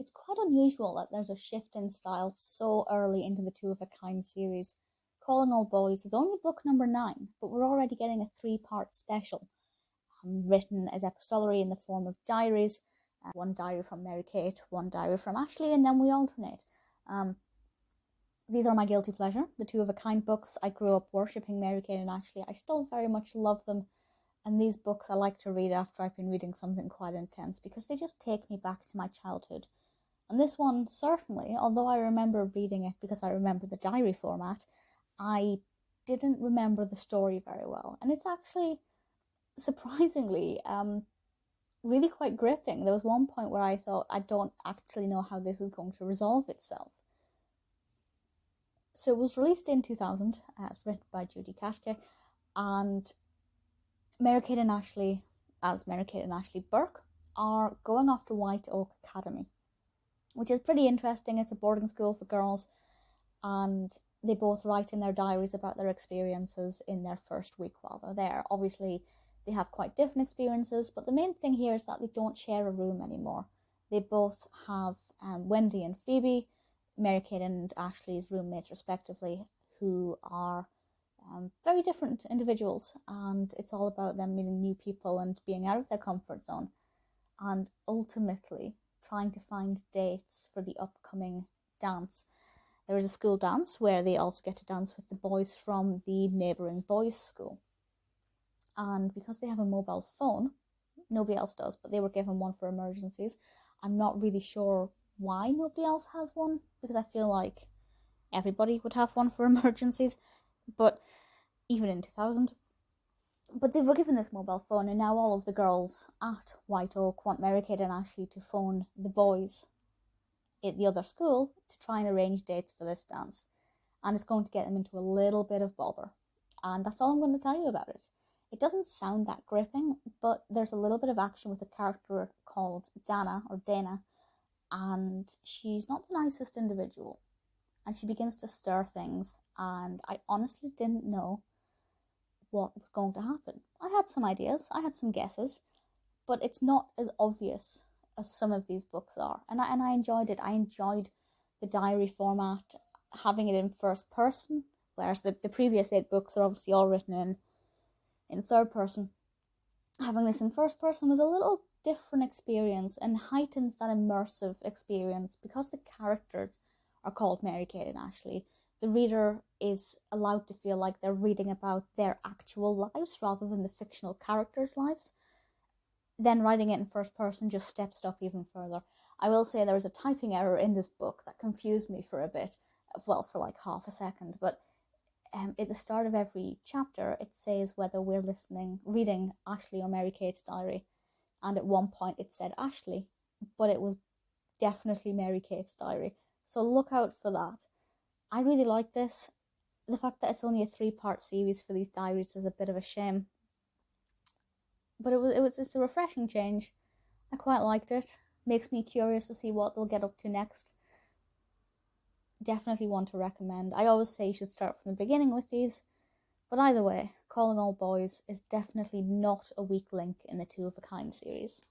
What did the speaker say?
it's quite unusual that there's a shift in style so early into the Two of a Kind series. Calling All Boys is only book number 9, but we're already getting a 3-part special, written as epistolary in the form of diaries. One diary from Mary Kate, one diary from Ashley, and then we alternate. These are my guilty pleasure, the Two of a Kind books. I grew up worshipping Mary Kate and Ashley. I still very much love them. And these books I like to read after I've been reading something quite intense because they just take me back to my childhood. And this one, certainly, although I remember reading it because I remember the diary format, I didn't remember the story very well. And it's actually, surprisingly, really quite gripping. There was one point where I thought, I don't actually know how this is going to resolve itself. So it was released in 2000, it's written by Judy Katschke, and Mary Kate and Ashley, as Mary Kate and Ashley Burke, are going off to White Oak Academy, which is pretty interesting. It's a boarding school for girls, and they both write in their diaries about their experiences in their first week while they're there. Obviously, they have quite different experiences, but the main thing here is that they don't share a room anymore. They both have Wendy and Phoebe, Mary Kate and Ashley's roommates respectively, who are very different individuals, and it's all about them meeting new people and being out of their comfort zone, and ultimately trying to find dates for the upcoming dance. There is a school dance where they also get to dance with the boys from the neighbouring boys' school. And because they have a mobile phone, nobody else does, but they were given one for emergencies. I'm not really sure why nobody else has one, because I feel like everybody would have one for emergencies, but even in 2000. But they were given this mobile phone, and now all of the girls at White Oak want Mary Kate and Ashley to phone the boys at the other school to try and arrange dates for this dance. And it's going to get them into a little bit of bother. And that's all I'm going to tell you about it. It doesn't sound that gripping, but there's a little bit of action with a character called Dana, and she's not the nicest individual. And she begins to stir things, and I honestly didn't know what was going to happen. I had some ideas, I had some guesses, but it's not as obvious as some of these books are. And I enjoyed it. I enjoyed the diary format, having it in first person, whereas the previous 8 books are obviously all written in third person. Having this in first person was a little different experience and heightens that immersive experience because the characters are called Mary Kate and Ashley. The reader is allowed to feel like they're reading about their actual lives rather than the fictional characters' lives. Then writing it in first person just steps it up even further. I will say there was a typing error in this book that confused me for a bit, well, for like half a second, but at the start of every chapter it says whether we're reading Ashley or Mary Kate's diary, and at one point it said Ashley, but it was definitely Mary Kate's diary, so look out for that. I really like this. The fact that it's only a 3-part series for these diaries is a bit of a shame, but it's a refreshing change. I quite liked it. Makes me curious to see what they'll get up to next. Definitely one to recommend. I always say you should start from the beginning with these, but either way, Calling All Boys is definitely not a weak link in the Two of a Kind series.